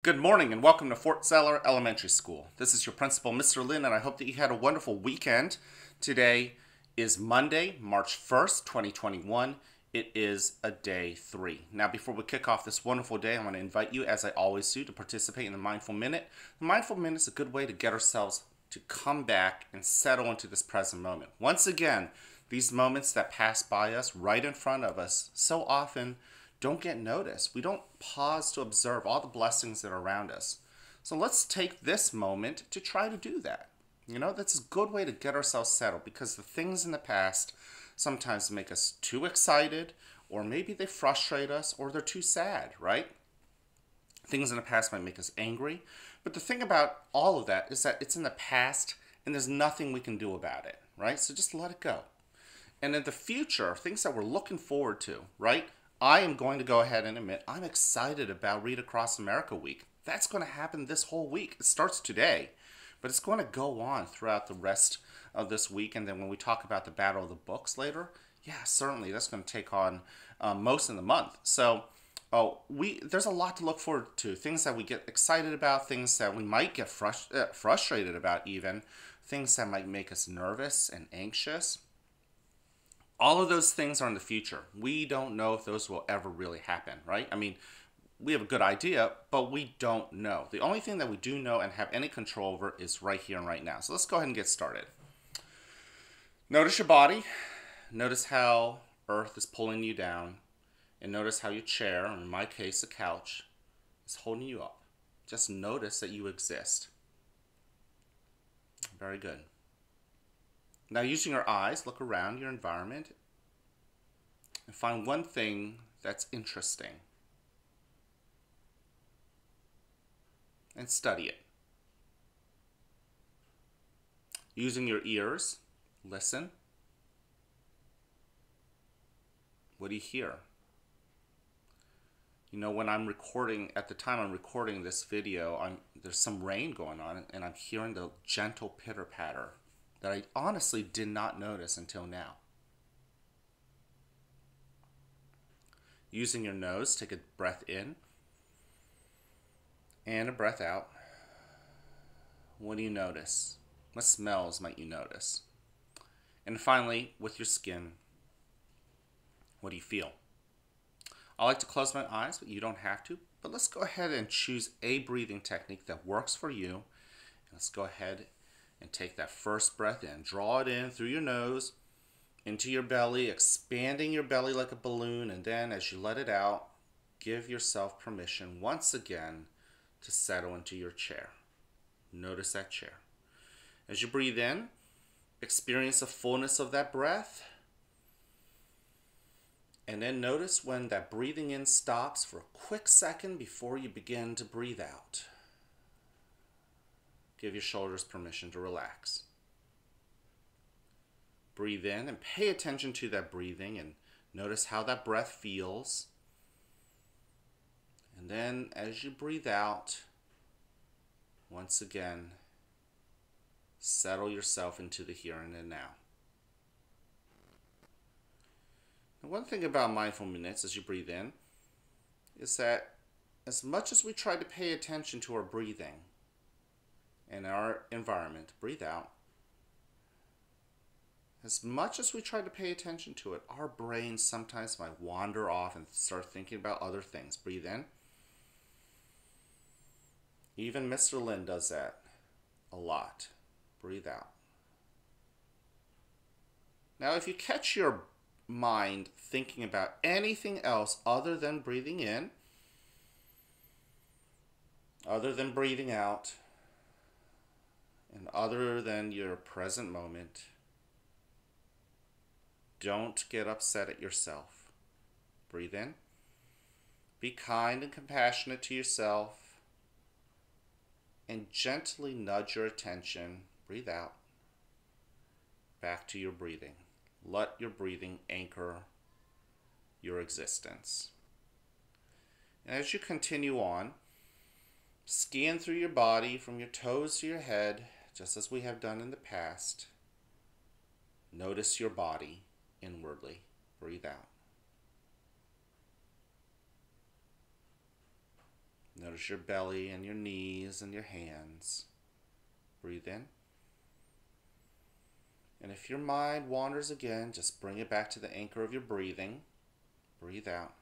Good morning and welcome to Fort Zeller Elementary School. This is your principal, Mr. Lin, and I hope that you had a wonderful weekend. Today is Monday, March 1st, 2021. It is a day 3. Now, before we kick off this wonderful day, I want to invite you, as I always do, to participate in the Mindful Minute. The Mindful Minute is a good way to get ourselves to come back and settle into this present moment. Once again, these moments that pass by us, right in front of us, so often don't get noticed. We don't pause to observe all the blessings that are around us. So let's take this moment to try to do that. That's a good way to get ourselves settled, because the things in the past sometimes make us too excited, or maybe they frustrate us, or they're too sad, right? Things in the past might make us angry. But the thing about all of that is that it's in the past and there's nothing we can do about it, right? So just let it go. And in the future, things that we're looking forward to, right? I am going to go ahead and admit I'm excited about Read Across America Week. That's going to happen this whole week. It starts today, but it's going to go on throughout the rest of this week. And then when we talk about the Battle of the Books later, yeah, certainly that's going to take on most of the month. So there's a lot to look forward to. Things that we get excited about, things that we might get frustrated about even, things that might make us nervous and anxious. All of those things are in the future. We don't know if those will ever really happen, right? I mean, we have a good idea, but we don't know. The only thing that we do know and have any control over is right here and right now. So let's go ahead and get started. Notice your body. Notice how Earth is pulling you down. And notice how your chair, or in my case, a couch, is holding you up. Just notice that you exist. Very good. Now, using your eyes, look around your environment and find one thing that's interesting and study it. Using your ears, listen. What do you hear? When I'm recording, at the time I'm recording this video, there's some rain going on, and I'm hearing the gentle pitter-patter that I honestly did not notice until now. Using your nose, take a breath in and a breath out. What do you notice? What smells might you notice? And finally, with your skin, what do you feel? I like to close my eyes, but you don't have to. But let's go ahead and choose a breathing technique that works for you. Let's go ahead and take that first breath in. Draw it in through your nose, into your belly, expanding your belly like a balloon. And then as you let it out, give yourself permission once again to settle into your chair. Notice that chair. As you breathe in, experience the fullness of that breath. And then notice when that breathing in stops for a quick second before you begin to breathe out. Give your shoulders permission to relax. Breathe in and pay attention to that breathing and notice how that breath feels. And then as you breathe out, once again, settle yourself into the here and the now. And one thing about mindful minutes as you breathe in is that as much as we try to pay attention to our breathing and our environment, breathe out. As much as we try to pay attention to it, our brains sometimes might wander off and start thinking about other things. Breathe in. Even Mr. Lin does that a lot. Breathe out. Now, if you catch your mind thinking about anything else other than breathing in, other than breathing out, and other than your present moment, don't get upset at yourself. Breathe in. Be kind and compassionate to yourself. And gently nudge your attention, breathe out, back to your breathing. Let your breathing anchor your existence. And as you continue on, scan through your body from your toes to your head, just as we have done in the past. Notice your body inwardly. Breathe out. Notice your belly and your knees and your hands. Breathe in. And if your mind wanders again, just bring it back to the anchor of your breathing. Breathe out.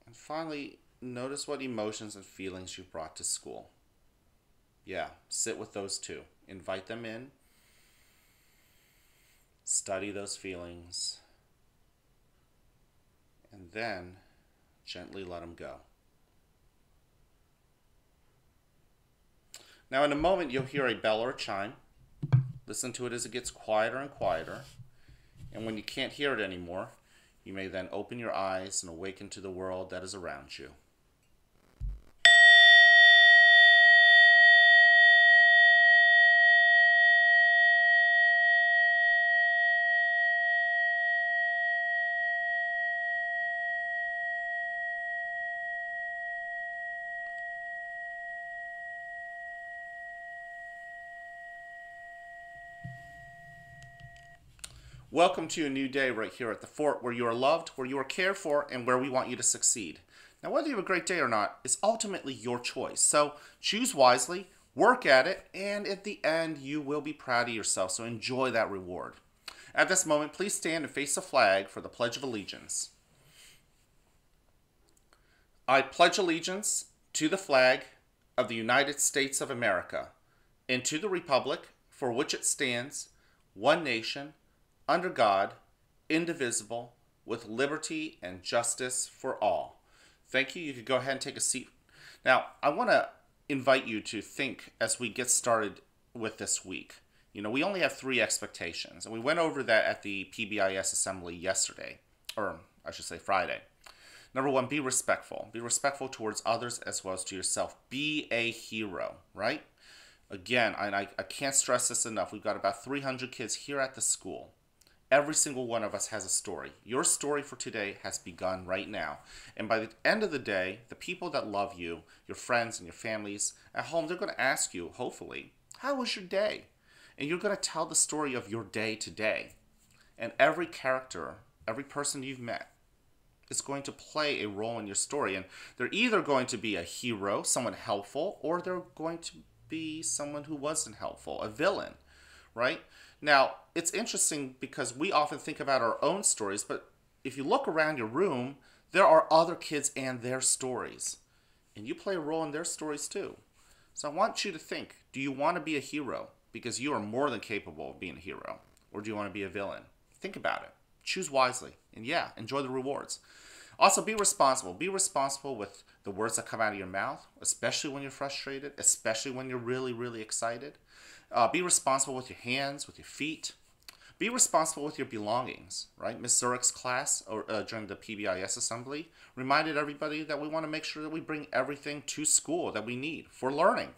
And finally, notice what emotions and feelings you brought to school. Yeah, sit with those too. Invite them in. Study those feelings. And then gently let them go. Now in a moment you'll hear a bell or a chime. Listen to it as it gets quieter and quieter. And when you can't hear it anymore, you may then open your eyes and awaken to the world that is around you. Welcome to a new day right here at the Fort, where you are loved, where you are cared for, and where we want you to succeed. Now, whether you have a great day or not is ultimately your choice. So choose wisely, work at it, and at the end, you will be proud of yourself. So enjoy that reward. At this moment, please stand and face the flag for the Pledge of Allegiance. I pledge allegiance to the flag of the United States of America and to the republic for which it stands, one nation, under God, indivisible, with liberty and justice for all. Thank you. You could go ahead and take a seat. Now, I want to invite you to think as we get started with this week. You know, we only have 3 expectations, and we went over that at the PBIS assembly yesterday, or I should say Friday. Number 1, be respectful. Be respectful towards others as well as to yourself. Be a hero, right? Again, I can't stress this enough. We've got about 300 kids here at the school. Every single one of us has a story. Your story for today has begun right now. And by the end of the day, the people that love you, your friends and your families at home, they're going to ask you, hopefully, how was your day? And you're going to tell the story of your day today. And every character, every person you've met is going to play a role in your story. And they're either going to be a hero, someone helpful, or they're going to be someone who wasn't helpful, a villain, right? Now, it's interesting because we often think about our own stories, but if you look around your room, there are other kids and their stories. And you play a role in their stories too. So I want you to think, do you want to be a hero? Because you are more than capable of being a hero. Or do you want to be a villain? Think about it. Choose wisely. And yeah, enjoy the rewards. Also, be responsible. Be responsible with the words that come out of your mouth, especially when you're frustrated, especially when you're really, really excited. Be responsible with your hands, with your feet. Be responsible with your belongings, right? Ms. Zurich's class during the PBIS assembly reminded everybody that we want to make sure that we bring everything to school that we need for learning.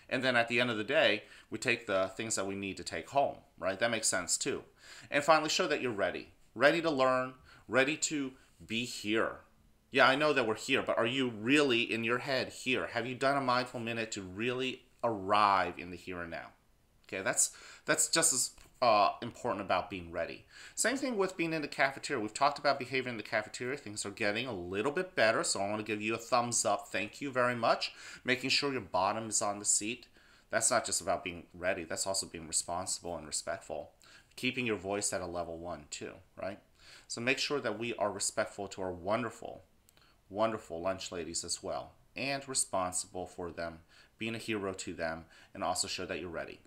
And then at the end of the day, we take the things that we need to take home, right? That makes sense too. And finally, show that you're ready. Ready to learn, ready to be here. Yeah, I know that we're here, but are you really in your head here? Have you done a mindful minute to really arrive in the here and now? Okay, that's just as important about being ready. Same thing with being in the cafeteria. We've talked about behavior in the cafeteria. Things are getting a little bit better, so I want to give you a thumbs up. Thank you very much. Making sure your bottom is on the seat. That's not just about being ready. That's also being responsible and respectful. Keeping your voice at a level 1 too, right? So make sure that we are respectful to our wonderful, wonderful lunch ladies as well, and responsible for them, being a hero to them, and also show that you're ready.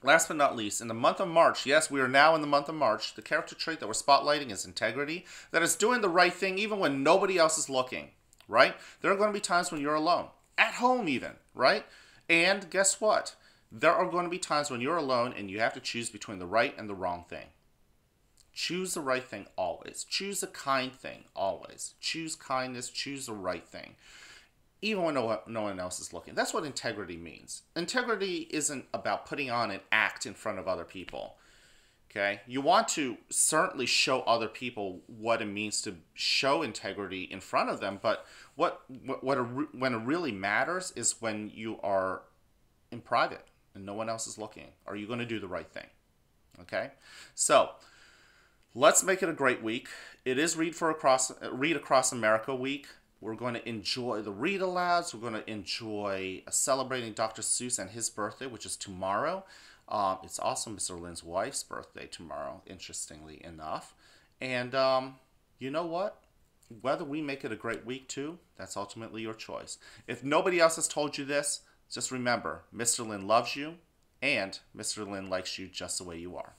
Last but not least, in the month of March, yes, we are now in the month of March, the character trait that we're spotlighting is integrity, that is doing the right thing even when nobody else is looking, right? There are going to be times when you're alone, at home even, right? And guess what? There are going to be times when you're alone and you have to choose between the right and the wrong thing. Choose the right thing always. Choose the kind thing always. Choose kindness, choose the right thing. Even when no one else is looking. That's what integrity means. Integrity isn't about putting on an act in front of other people. Okay? You want to certainly show other people what it means to show integrity in front of them, but when it really matters is when you are in private and no one else is looking. Are you going to do the right thing? Okay? So, let's make it a great week. It is Read Across America week. We're going to enjoy the read alouds. We're going to enjoy celebrating Dr. Seuss and his birthday, which is tomorrow. It's also Mr. Lin's wife's birthday tomorrow, interestingly enough. And you know what? Whether we make it a great week too, that's ultimately your choice. If nobody else has told you this, just remember, Mr. Lin loves you, and Mr. Lin likes you just the way you are.